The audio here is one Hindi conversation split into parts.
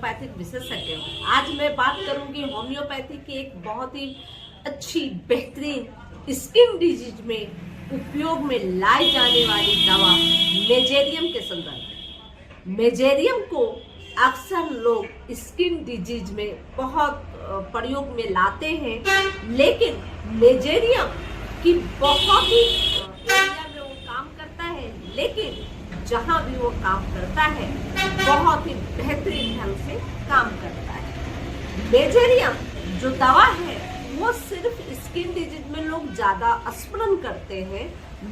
होम्योपैथिक विशेषज्ञ हूँ। आज मैं बात करूंगी होम्योपैथी की एक बहुत ही अच्छी बेहतरीन स्किन डिजीज में उपयोग में लाई जाने वाली दवा मेजेरियम के संदर्भ में। मेजेरियम को अक्सर लोग स्किन डिजीज में बहुत प्रयोग में लाते हैं, लेकिन मेजेरियम की बहुत ही एरिया में वो काम करता है, लेकिन जहां भी वो काम करता है बहुत ही बेहतरीन ढंग से काम करता है। मेजेरियम जो दवा है वो सिर्फ स्किन डिजीज में लोग ज्यादा स्मरण करते हैं,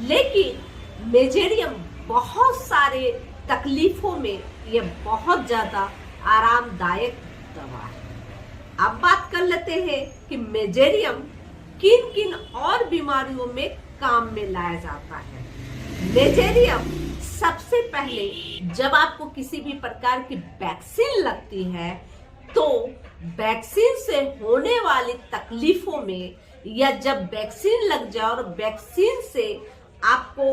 लेकिन मेजेरियम बहुत सारे तकलीफों में ये बहुत ज्यादा आरामदायक दवा है। अब बात कर लेते हैं कि मेजेरियम किन किन और बीमारियों में काम में लाया जाता है। मेजेरियम सबसे पहले जब आपको किसी भी प्रकार की वैक्सीन लगती है तो वैक्सीन से होने वाली तकलीफों में, या जब वैक्सीन लग जाए और वैक्सीन से आपको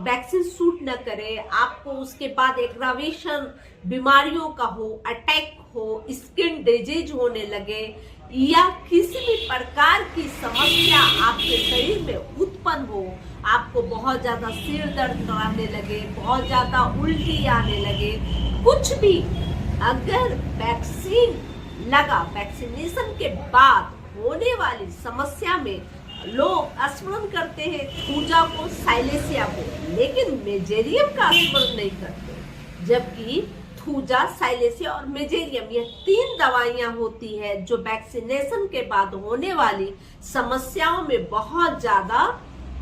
वैक्सीन सूट न करे, आपको उसके बाद एग्रावेशन बीमारियों का हो, अटैक हो, स्किन डिजीज होने लगे, या किसी भी प्रकार की समस्या आपके शरीर में उत्पन्न हो, आपको बहुत ज्यादा सिर दर्द आने लगे, बहुत ज्यादा उल्टी आने लगे, कुछ भी, अगर वैक्सीन लगा, वैक्सीनेशन के बाद होने वाली समस्या में लोग स्मरण करते हैं थूजा को, साइलेसिया को, लेकिन मेजेरियम का स्मरण नहीं करते। जबकि थूजा, साइलेसिया और मेजेरियम ये तीन दवाइयां होती है जो वैक्सीनेशन के बाद होने वाली समस्याओं में बहुत ज्यादा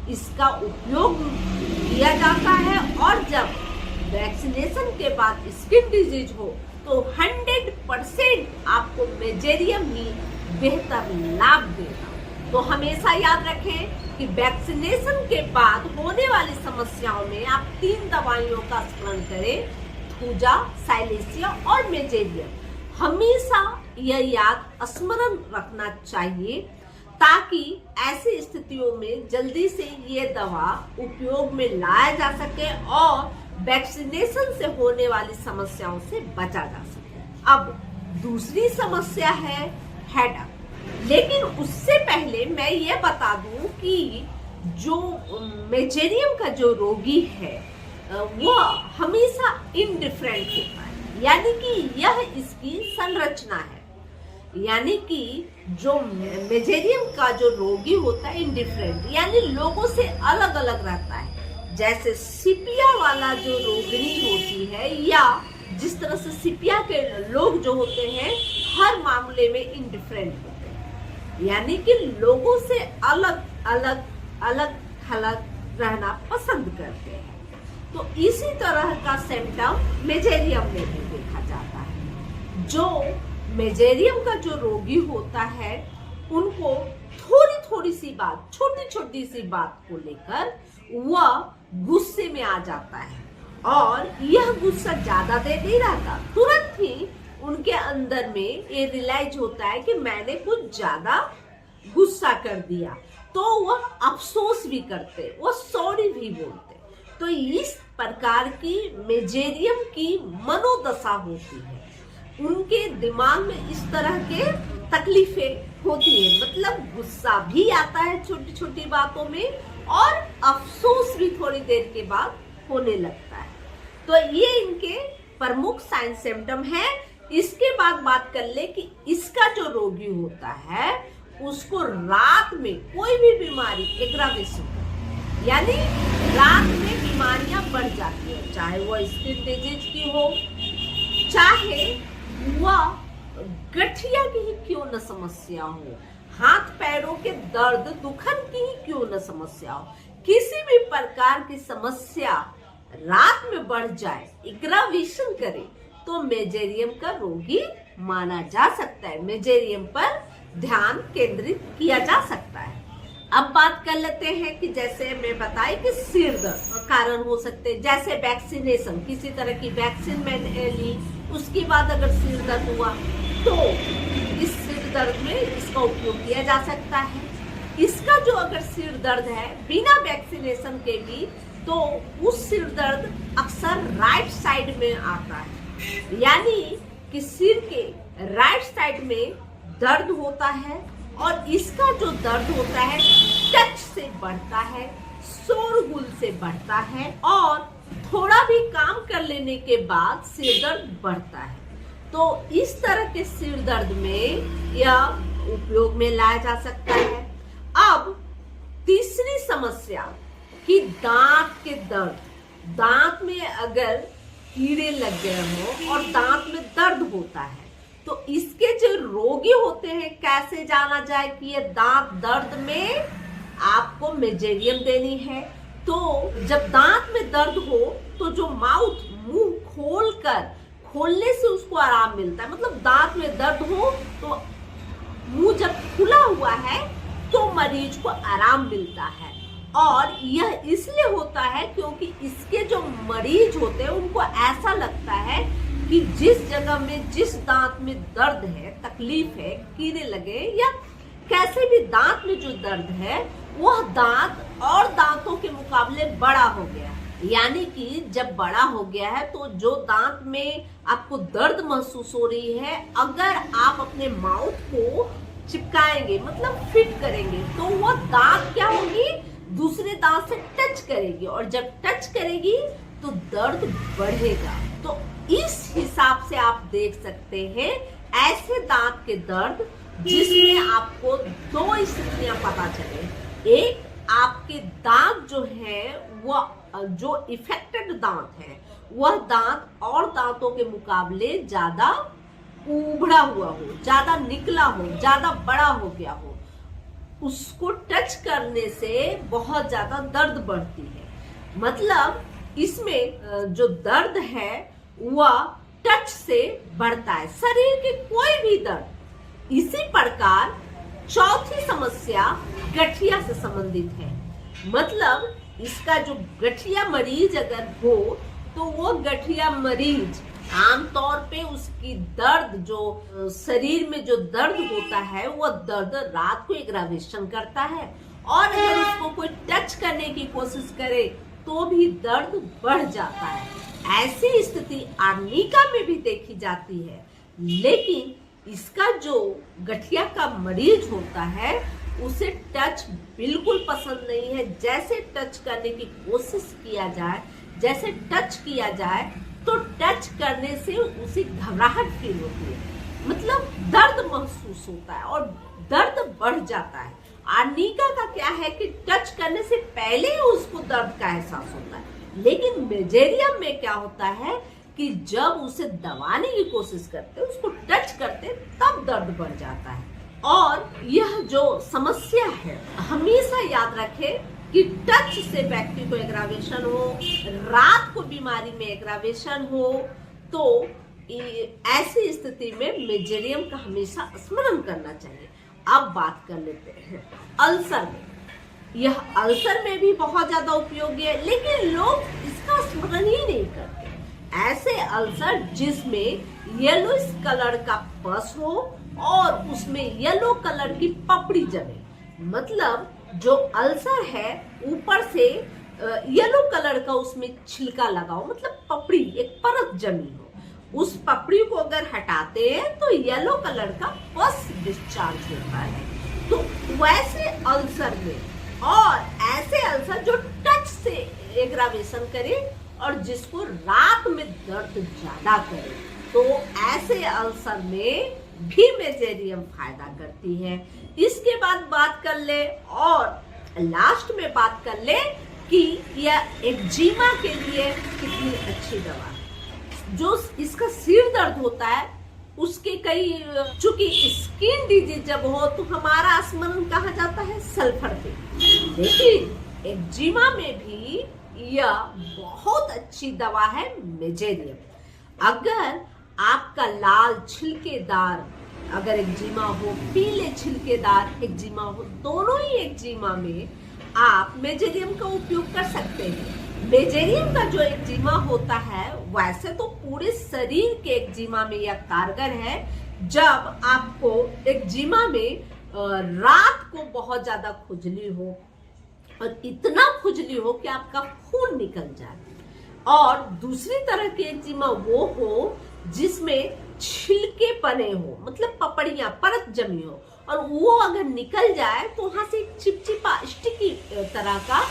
इसका उपयोग किया जाता है, और जब वैक्सीनेशन के बाद स्किन डिजीज हो तो 100% आपको मेजेरियम ही बेहतर लाभ देगा। तो हमेशा याद रखें कि वैक्सीनेशन के बाद होने वाली समस्याओं में आप तीन दवाइयों का स्मरण करें, थूजा, साइलेसिया और मेजेरियम। हमेशा यह याद स्मरण रखना चाहिए ताकि ऐसी स्थितियों में जल्दी से ये दवा उपयोग में लाया जा सके और वैक्सीनेशन से होने वाली समस्याओं से बचा जा सके। अब दूसरी समस्या है हेडेक, लेकिन उससे पहले मैं ये बता दूं कि जो मेजेरियम का जो रोगी है वह हमेशा इनडिफरेंट होता है, यानी कि यह इसकी संरचना है। यानी कि जो मेजेरियम का जो रोगी होता है इनडिफरेंट, यानी लोगों से अलग अलग रहता है। जैसे सिपिया वाला जो रोगिणी होती है, या जिस तरह से सिपिया के लोग जो होते हैं हर मामले में इनडिफरेंट होते हैं, यानी कि लोगों से अलग अलग अलग थलग रहना पसंद करते हैं। तो इसी तरह का सिम्टम मेजेरियम में भी देखा जाता है। जो मेजेरियम का जो रोगी होता है उनको थोड़ी थोड़ी सी बात, छोटी छोटी सी बात को लेकर वह गुस्से में आ जाता है, और यह गुस्सा ज्यादा देर नहीं रहता, तुरंत ही उनके अंदर में ये रियलाइज होता है कि मैंने कुछ ज्यादा गुस्सा कर दिया, तो वह अफसोस भी करते, वह सॉरी भी बोलते। तो इस प्रकार की मेजेरियम की मनोदशा होती है, उनके दिमाग में इस तरह के तकलीफें होती है, मतलब गुस्सा भी आता है छोटी छोटी बातों में, और अफसोस भी थोड़ी देर के बाद होने लगता है। तो ये इनके प्रमुख साइन सिम्टम है। इसके बाद बात कर ले कि इसका जो रोगी होता है उसको रात में कोई भी बीमारी एग्रावेशन, यानी रात में बीमारियां बढ़ जाती है, चाहे वह स्किन डिजीज की हो, चाहे वह गठिया की ही क्यों न समस्या हो, हाथ पैरों के दर्द दुखन की ही क्यों न समस्या हो, किसी भी प्रकार की समस्या रात में बढ़ जाए, एग्रावेशन करे, तो मेजेरियम का रोगी माना जा सकता है, मेजेरियम पर ध्यान केंद्रित किया जा सकता है। अब बात कर लेते हैं कि जैसे मैं बताई कि सिर दर्द कारण हो सकते हैं, जैसे वैक्सीनेशन, किसी तरह की वैक्सीन मैंने ली, उसके बाद अगर सिर दर्द हुआ तो इस सिर दर्द में इसका उपयोग किया जा सकता है। इसका जो अगर सिर दर्द है बिना वैक्सीनेशन के भी, तो उस सिर दर्द अक्सर राइट साइड में आता है, यानी कि सिर के राइट साइड में दर्द होता है और इसका जो दर्द होता है टच से बढ़ता है, शोरगुल से बढ़ता है और थोड़ा भी काम कर लेने के बाद सिर दर्द बढ़ता है। तो इस तरह के सिर दर्द में यह उपयोग में लाया जा सकता है। अब तीसरी समस्या कि दांत के दर्द, दांत में अगर कीड़े लग गए हो और दांत में दर्द होता है तो इसके जो रोगी होते हैं कैसे जाना जाए कि ये दांत दर्द में आपको मेजेरियम देनी है। तो जब दांत में दर्द हो तो जो माउथ, मुंह खोलने से उसको आराम मिलता है। मतलब दांत में दर्द हो तो मुंह जब खुला हुआ है तो मरीज को आराम मिलता है और यह इसलिए होता है क्योंकि इसके जो मरीज होते हैं उनको ऐसा लगता है कि जिस जगह में, जिस दांत में दर्द है, तकलीफ है, कीड़े लगे या कैसे भी दांत में जो दर्द है वह दांत और दांतों के मुकाबले बड़ा हो गया। यानी कि जब बड़ा हो गया है तो जो दांत में आपको दर्द महसूस हो रही है, अगर आप अपने माउथ को चिपकाएंगे, मतलब फिट करेंगे, तो वो दांत क्या होगी, दूसरे दांत से टच करेगी और जब टच करेगी तो दर्द बढ़ेगा। तो इस हिसाब से आप देख सकते हैं ऐसे दांत के दर्द जिसमें आपको दो स्थितियां पता चले। एक, आपके दांत जो है वह जो इफेक्टेड दांत है वह दांत और दांतों के मुकाबले ज्यादा उभड़ा हुआ हो, ज्यादा निकला हो, ज्यादा बड़ा हो गया हो, उसको टच करने से बहुत ज्यादा दर्द बढ़ती है। मतलब इसमें जो दर्द है वह टच से बढ़ता है, शरीर के कोई भी दर्द। इसी प्रकार चौथी समस्या गठिया से संबंधित है। मतलब इसका जो गठिया मरीज अगर हो तो वो गठिया मरीज आमतौर पे उसकी दर्द, जो शरीर में जो दर्द होता है वह दर्द रात को एग्रावेशन करता है और अगर उसको कोई टच करने की कोशिश करे तो भी दर्द बढ़ जाता है। ऐसी स्थिति आर्निका में भी देखी जाती है, लेकिन इसका जो गठिया का मरीज होता है उसे टच बिल्कुल पसंद नहीं है। जैसे टच करने की कोशिश किया जाए, जैसे टच किया जाए तो टच करने से उसे घबराहट फील होती है, मतलब दर्द महसूस होता है और दर्द बढ़ जाता है। आर्निका का क्या है कि टच करने से पहले ही उसको दर्द का एहसास होता है, लेकिन मेजेरियम में क्या होता है कि जब उसे दबाने की कोशिश करते, उसको टच करते, तब दर्द बढ़ जाता है। और यह जो समस्या है हमेशा याद रखें कि टच से व्यक्ति को एग्रावेशन हो, रात को बीमारी में एग्रावेशन हो, तो ऐसी स्थिति में मेजेरियम का हमेशा स्मरण करना चाहिए। अब बात कर लेते हैं अल्सर में। यह अल्सर में भी बहुत ज्यादा उपयोगी है, लेकिन लोग इसका स्मरण ही नहीं करते। ऐसे अल्सर जिसमें येलो कलर का पस हो और उसमें येलो कलर की पपड़ी जमे, मतलब जो अल्सर है ऊपर से येलो कलर का उसमें छिलका लगाओ, मतलब पपड़ी, एक परत जमी हो, उस पपड़ी को अगर हटाते हैं तो येलो कलर का पस डिस्चार्ज होता है। तो वैसे अल्सर में और ऐसे अल्सर जो टच से एग्रावेशन करे और जिसको रात में दर्द ज्यादा करे, तो ऐसे अल्सर में भी मेजेरियम फायदा करती है। इसके बाद बात कर ले और लास्ट में बात कर ले कि यह एक्जिमा के लिए कितनी अच्छी दवा है। जो इसका सिर दर्द होता है उसके कई, चूंकि स्किन डिजीज जब हो तो हमारा स्मरण कहा जाता है सल्फर पे, लेकिन एक्जिमा में भी यह बहुत अच्छी दवा है मेजेरियम। अगर आपका लाल छिलकेदार अगर एक्जिमा हो, पीले छिलकेदार एक्जिमा हो, दोनों ही एक्जिमा में आप मेजेरियम का उपयोग कर सकते हैं। मेजेरियम का जो एक्जिमा होता है वैसे तो पूरे शरीर के एक्जिमा में यह कारगर है। जब आपको एक्जिमा में रात को बहुत ज्यादा खुजली हो और इतना खुजली हो कि आपका खून निकल जाए, और दूसरी तरह की एक्जिमा वो हो जिसमें छिलके पने हो, मतलब पपड़ियां परत जमी हो, और वो अगर निकल जाए तो वहां से चिपचिपा स्टिकी तरह का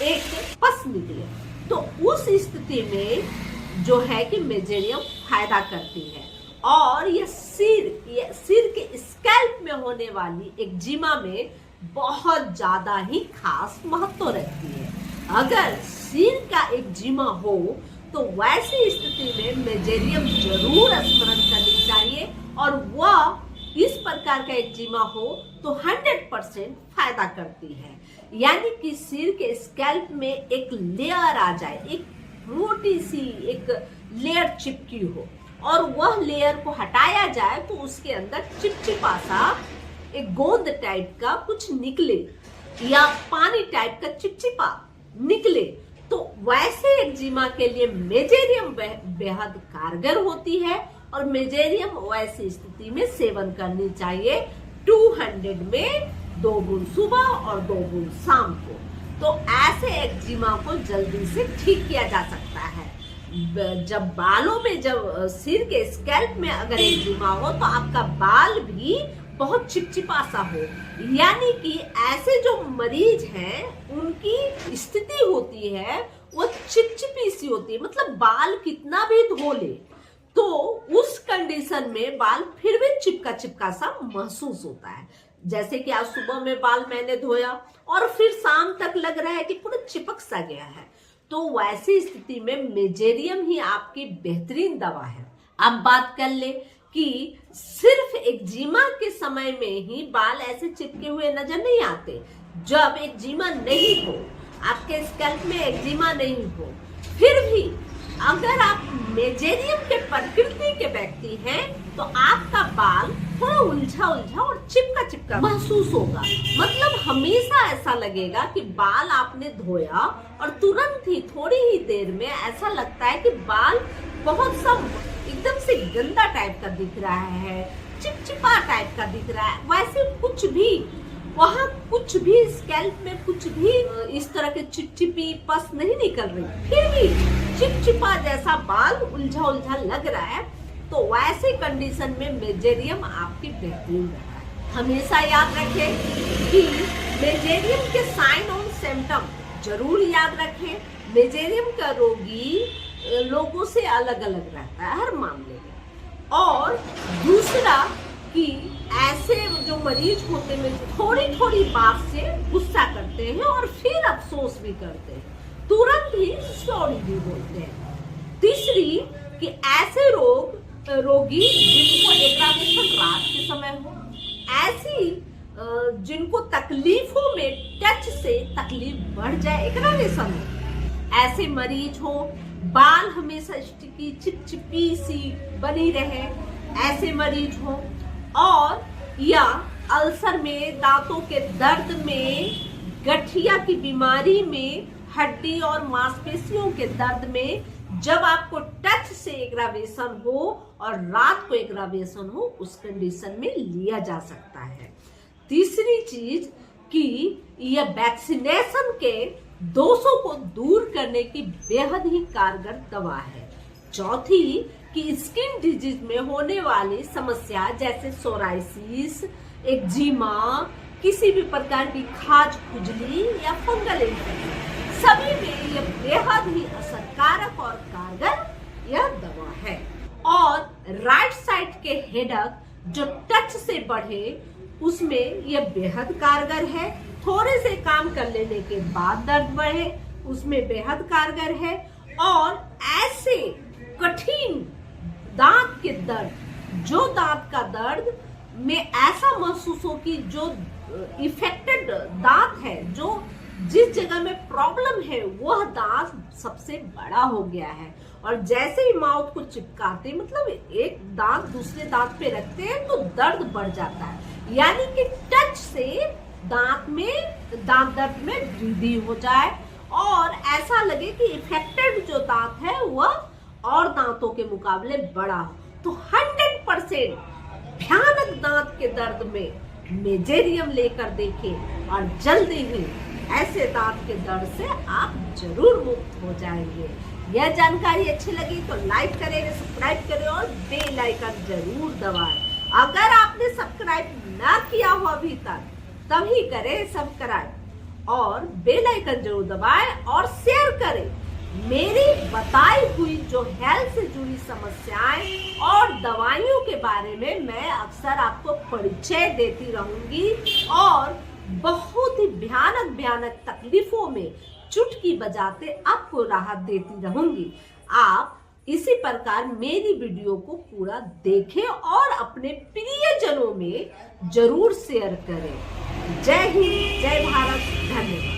एक पस निकले, तो उस स्थिति में जो है कि मेजेरियम फायदा करती है। और ये सिर के स्कैल्प में होने वाली एक्जिमा में बहुत ज्यादा ही खास महत्व रखती है। अगर सिर का एक्जिमा हो तो वैसी स्थिति में मेजेरियम जरूर स्मरण करनी चाहिए, और वह इस प्रकार का एक्जिमा हो तो 100% फायदा करती है। यानी कि सिर के स्कैल्प में एक लेयर आ जाए, एक मोटी सी एक लेयर चिपकी हो, और वह लेयर को हटाया जाए तो उसके अंदर चिपचिपा सा एक गोंद टाइप का कुछ निकले, या पानी टाइप का चिपचिपा निकले, तो वैसे एक्जिमा के लिए मेजेरियम बेहद कारगर होती है। और मेजेरियम वैसी स्थिति में सेवन करनी चाहिए 200 में 2 बूंद सुबह और 2 बूंद शाम को। तो ऐसे एक्जिमा को जल्दी से ठीक किया जा सकता है। जब बालों में, जब सिर के स्कैल्प में अगर एक्जिमा हो तो आपका बाल भी बहुत चिपचिपा सा हो, यानी कि ऐसे जो मरीज हैं उनकी स्थिति होती है वो चिपचिपी सी होती है, मतलब बाल कितना भी धो ले तो उस कंडीशन में बाल फिर भी चिपका चिपका सा महसूस होता है। जैसे कि आज सुबह में बाल मैंने धोया और फिर शाम तक लग रहा है कि पूरा चिपक सा गया है, तो वैसी स्थिति में मेजेरियम ही आपकी बेहतरीन दवा है। अब बात कर ले कि सिर्फ एक्जिमा के समय में ही बाल ऐसे चिपके हुए नजर नहीं आते। जब एक्जिमा नहीं हो, आपके स्कैल्प में एक्जिमा नहीं हो, फिर भी अगर आप मेजेरियम के प्रकृति के व्यक्ति हैं तो आपका बाल थोड़ा उलझा उलझा और चिपका चिपका महसूस होगा। मतलब हमेशा ऐसा लगेगा कि बाल आपने धोया और तुरंत ही थोड़ी ही देर में ऐसा लगता है कि बाल बहुत सा एकदम से गंदा टाइप का दिख रहा है, चिपचिपा टाइप का दिख रहा है। वैसे कुछ भी वहाँ कुछ भी स्कैल्प में कुछ भी इस तरह के चिपचिपी पस नहीं निकल रही, फिर भी चिपचिपा जैसा बाल उलझा उलझा लग रहा है, तो वैसे कंडीशन में मेजेरियम आपकी बेहतरीन है। हमेशा याद रखें कि मेजेरियम के साइन और सिम्टम जरूर याद रखें। मेजेरियम का रोगी लोगों से अलग अलग रहता है हर मामले में। और दूसरा कि ऐसे जो मरीज होते हैं थोड़ी थोड़ी बात से गुस्सा करते हैं और फिर अफसोस भी करते हैं, तुरंत ही सॉरी भी बोलते हैं। तीसरी कि ऐसे रोगी जिनको एग्रावेशन रात के समय हो, ऐसी जिनको तकलीफों में टच से तकलीफ बढ़ जाए एग्रावेशन हो, ऐसे मरीज हो, बाल हमेशा स्टिकी चिपचिपी सी बनी रहे, ऐसे मरीज हो, और या अल्सर में, दांतों के दर्द में, गठिया की बीमारी में, हड्डी और मांसपेशियों के दर्द में, जब आपको टच से एग्रावेशन हो और रात को एग्रावेशन हो, उस कंडीशन में लिया जा सकता है। तीसरी चीज कि यह वैक्सीनेशन के दोषों को दूर करने की बेहद ही कारगर दवा है। चौथी कि स्किन डिजीज में होने वाली समस्या जैसे सोराइसिस, एक्जिमा, किसी भी प्रकार की खाज खुजली या फंगल इन्फेक्शन, सभी में यह बेहद ही असरकारक और कारगर यह दवा है। और राइट साइड के हेडक जो टच से बढ़े उसमें यह बेहद कारगर है। थोड़े से काम कर लेने के बाद दर्द बढ़े उसमें बेहद कारगर है। और ऐसे कठिन दांत के दर्द, जो दांत का दर्द में ऐसा महसूस हो कि जो इफेक्टेड दांत है, जो जिस जगह में प्रॉब्लम है वह दांत सबसे बड़ा हो गया है, और जैसे ही माउथ को चिपकाते मतलब एक दांत दूसरे दांत पे रखते हैं तो दर्द बढ़ जाता है। यानी कि टच से दांत दर्द में वृद्धि हो जाए और ऐसा लगे कि इफेक्टेड जो दांत है वह और दांतों के मुकाबले बड़ा हो, तो 100% भयानक दांत के दर्द में मेजेरियम लेकर देखें और जल्दी ही ऐसे दांत के दर्द से आप जरूर मुक्त हो जाएंगे। यह जानकारी अच्छी लगी तो लाइक करें, सब्सक्राइब करें और बेल आइकन जरूर दबाएं। अगर आपने सब्सक्राइब ना किया हो अभी तक तभी करें सब्सक्राइब और बेल आइकन जरूर दबाएं और शेयर करें। मेरी बताई हुई जो हेल्थ से जुड़ी समस्याएं और दवाइयों के बारे में मैं अक्सर आपको परिचय देती रहूंगी और बहुत ही भयानक तकलीफों में चुटकी बजाते आपको राहत देती रहूंगी। आप इसी प्रकार मेरी वीडियो को पूरा देखें और अपने प्रियजनों में जरूर शेयर करें। जय हिंद, जय भारत, धन्यवाद।